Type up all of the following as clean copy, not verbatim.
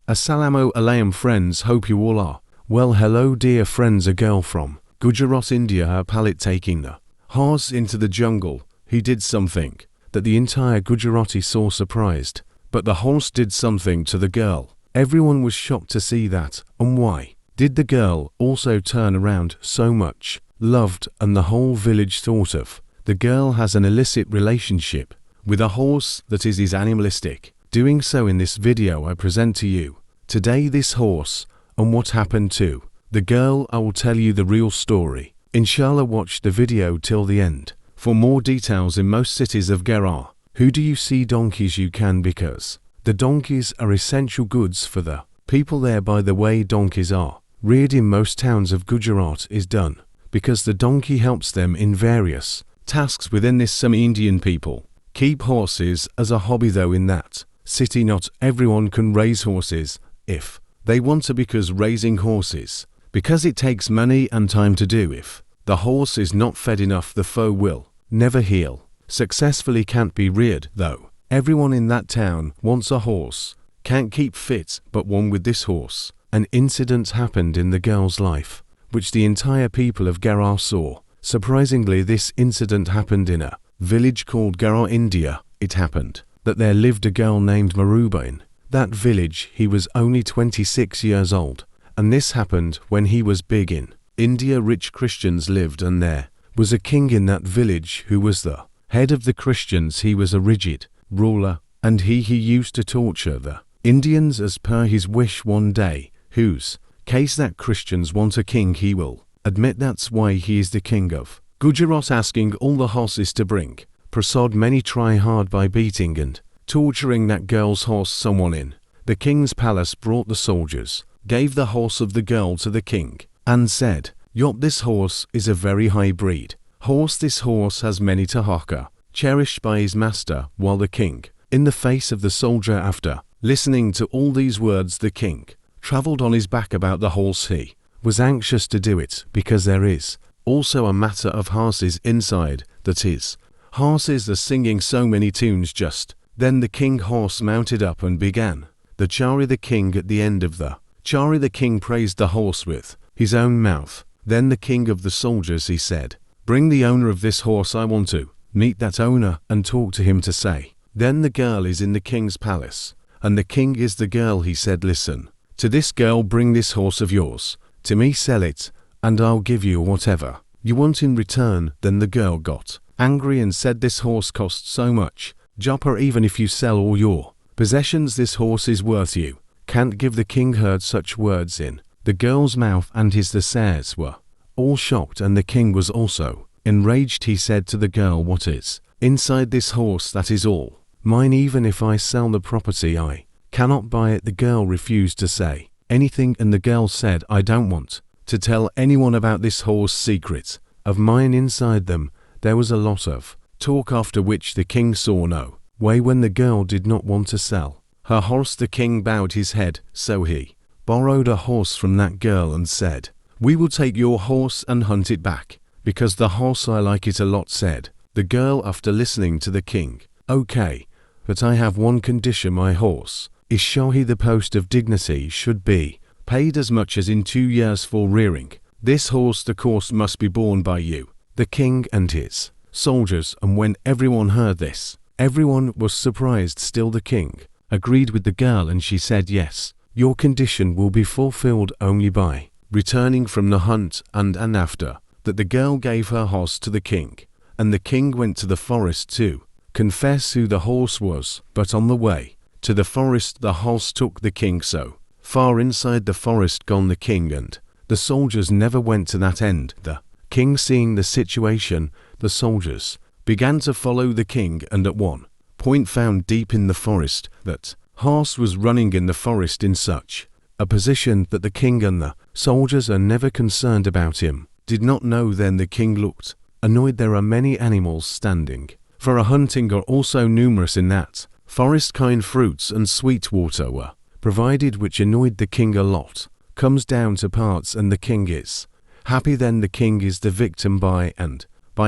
Assalamu alaikum friends, hope you all are well. Hello dear friends, a girl from Gujarat, India, her palette taking the horse into the jungle. He did something that the entire Gujarati saw surprised, but the horse did something to the girl. Everyone was shocked to see that, and why did the girl also turn around so much loved, and the whole village thought of the girl has an illicit relationship with a horse that is animalistic. Doing so in this video I present to you today this horse and what happened to the girl. I will tell you the real story. Inshallah, watch the video till the end. For more details, in most cities of Gujarat, who do you see donkeys? You can, because the donkeys are essential goods for the people there. By the way, donkeys are reared in most towns of Gujarat is done because the donkey helps them in various tasks within this. Some Indian people keep horses as a hobby, though in that city not everyone can raise horses if they want to, because raising horses, because it takes money and time to do. If the horse is not fed enough, the foe will never heal. Successfully can't be reared, though everyone in that town wants a horse, can't keep fit but one with this horse. An incident happened in the girl's life which the entire people of Gujarat saw. Surprisingly, this incident happened in a village called Gujarat, India. It happened that there lived a girl named Maruba in that village. He was only 26 years old, and this happened when he was big in India. Rich Christians lived, and there was a king in that village who was the head of the Christians. He was a rigid ruler, and he used to torture the Indians as per his wish. One day, whose case that Christians want a king, he will admit that's why he is the king of Gujarat, asking all the horses to bring prasad. Many try hard by beating and torturing that girl's horse. Someone in the king's palace brought the soldiers, gave the horse of the girl to the king, and said, "Yop, this horse is a very high breed horse. This horse has many tahaka, cherished by his master." While the king, in the face of the soldier, after listening to all these words, the king travelled on his back about the horse. He was anxious to do it because there is also a matter of horses inside, that is, horses are singing so many tunes. Just then the king horse mounted up and began the chari. The king, at the end of the chari, the king praised the horse with his own mouth. Then the king of the soldiers, he said, "Bring the owner of this horse. I want to meet that owner and talk to him to say." Then the girl is in the king's palace, and the king is the girl. He said, "Listen to this girl, bring this horse of yours to me, sell it, and I'll give you whatever you want in return." Then the girl got angry and said, "This horse costs so much, Jopper, even if you sell all your possessions, this horse is worth you can't give." The king heard such words in the girl's mouth, and his says were all shocked, and the king was also enraged. He said to the girl, "What is inside this horse? That is all mine. Even if I sell the property, I cannot buy it." The girl refused to say anything, and the girl said, "I don't want to tell anyone about this horse secret of mine." Inside them there was a lot of talk, after which the king saw no way. When the girl did not want to sell her horse, the king bowed his head, so he borrowed a horse from that girl and said, "We will take your horse and hunt it back, because the horse I like it a lot." Said the girl, after listening to the king, "Okay, but I have one condition. My horse is Shahi. The post of dignity should be paid as much as in 2 years for rearing this horse. The cost must be borne by you, the king, and his soldiers." And when everyone heard this, everyone was surprised. Still the king agreed with the girl, and she said, "Yes, your condition will be fulfilled only by returning from the hunt." And after that the girl gave her horse to the king, and the king went to the forest to confess who the horse was. But on the way to the forest, the horse took the king so far inside the forest gone. The king and the soldiers never went to that end. The king, seeing the situation, the soldiers began to follow the king, and at one point found deep in the forest that horse was running in the forest in such a position that the king and the soldiers are never concerned about him, did not know. Then the king looked annoyed. There are many animals standing for a hunting, are also numerous in that forest. Kind fruits and sweet water were provided, which annoyed the king a lot. Comes down to parts, and the king is happy. Then the king is the victim by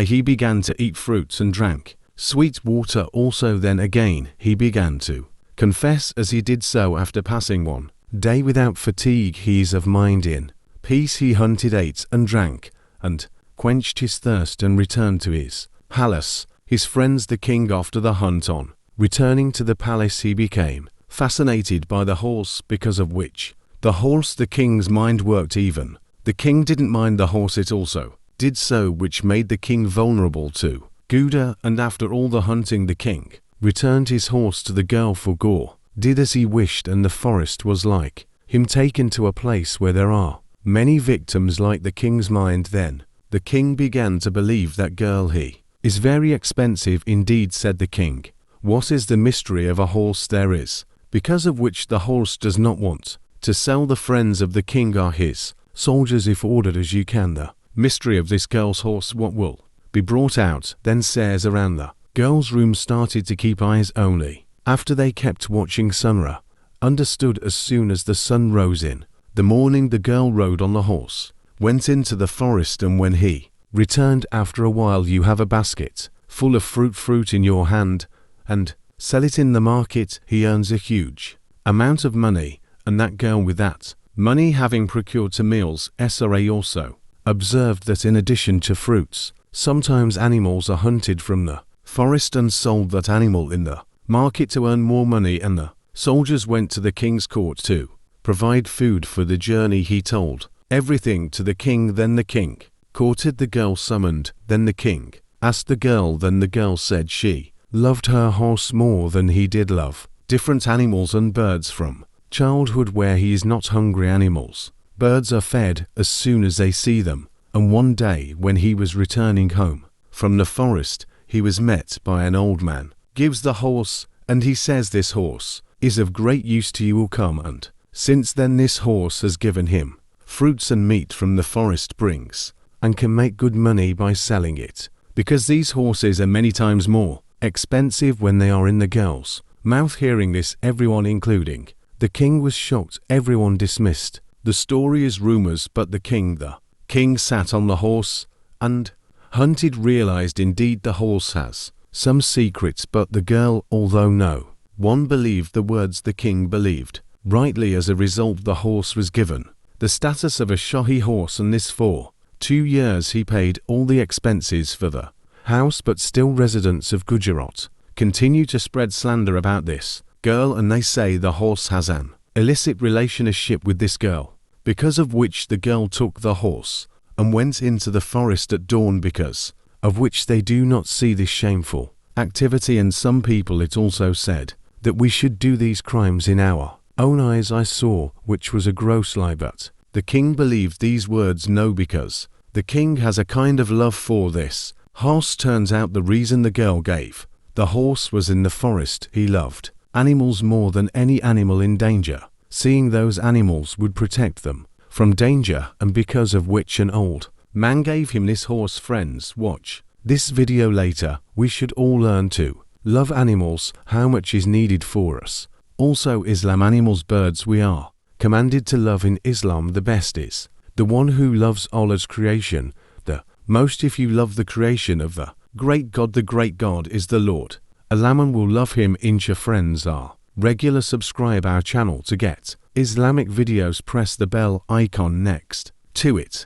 he began to eat fruits and drank sweet water also. Then again he began to confess as he did so. After passing one day without fatigue he's of mind in peace he hunted, ate and drank, and quenched his thirst and returned to his palace. His friends the king after the hunt on returning to the palace he became fascinated by the horse, because of which the horse the king's mind worked even. The king didn't mind the horse, it also did so, which made the king vulnerable to Gouda, and after all the hunting the king returned his horse to the girl for gore, did as he wished, and the forest was like him taken to a place where there are many victims like the king's mind. Then the king began to believe that girl he is very expensive indeed, said the king. What is the mystery of a horse there is, because of which the horse does not want to sell. The friends of the king are his soldiers if ordered as you can. The mystery of this girl's horse, what will be brought out then says around the girl's room started to keep eyes only. After they kept watching sunra, understood as soon as the sun rose in the morning the girl rode on the horse, went into the forest, and when he returned after a while you have a basket full of fruit in your hand, and sell it in the market. He earns a huge amount of money, and that girl with that money having procured to meals. SRA also observed that in addition to fruits, sometimes animals are hunted from the forest and sold that animal in the market to earn more money, and the soldiers went to the king's court to provide food for the journey. He told everything to the king. Then the king courted the girl summoned. Then the king asked the girl. Then the girl said she loved her horse more than he did love different animals and birds from childhood. Where he is not hungry animals, birds are fed as soon as they see them. And one day when he was returning home from the forest, he was met by an old man, gives the horse, and he says, this horse is of great use to you will come. And since then this horse has given him fruits and meat from the forest brings, and can make good money by selling it, because these horses are many times more expensive when they are in the girl's mouth. Hearing this, everyone including the king was shocked. Everyone dismissed the story as rumors, but the king sat on the horse and hunted, realized indeed the horse has some secrets. But the girl, although no one believed the words the king believed rightly, as a result the horse was given the status of a Shahi horse, and this for 2 years he paid all the expenses for the house. But still residents of Gujarat continue to spread slander about this girl, and they say the horse has an illicit relationship with this girl, because of which the girl took the horse and went into the forest at dawn, because of which they do not see this shameful activity. And some people, it also said that we should do these crimes in our own eyes. I saw, which was a gross lie, but the king believed these words. No, because the king has a kind of love for this horse. Turns out the reason the girl gave the horse was in the forest he loved animals more than any animal in danger, seeing those animals would protect them from danger, and because of which an old man gave him this horse. Friends, watch this video later. We should all learn to love animals, how much is needed for us. Also Islam, animals, birds we are commanded to love in Islam. The best is the one who loves Allah's creation the most. If you love the creation of the great God, the great God is the Lord. Allah will love him. Insha friends are regular. Subscribe our channel to get Islamic videos. Press the bell icon next to it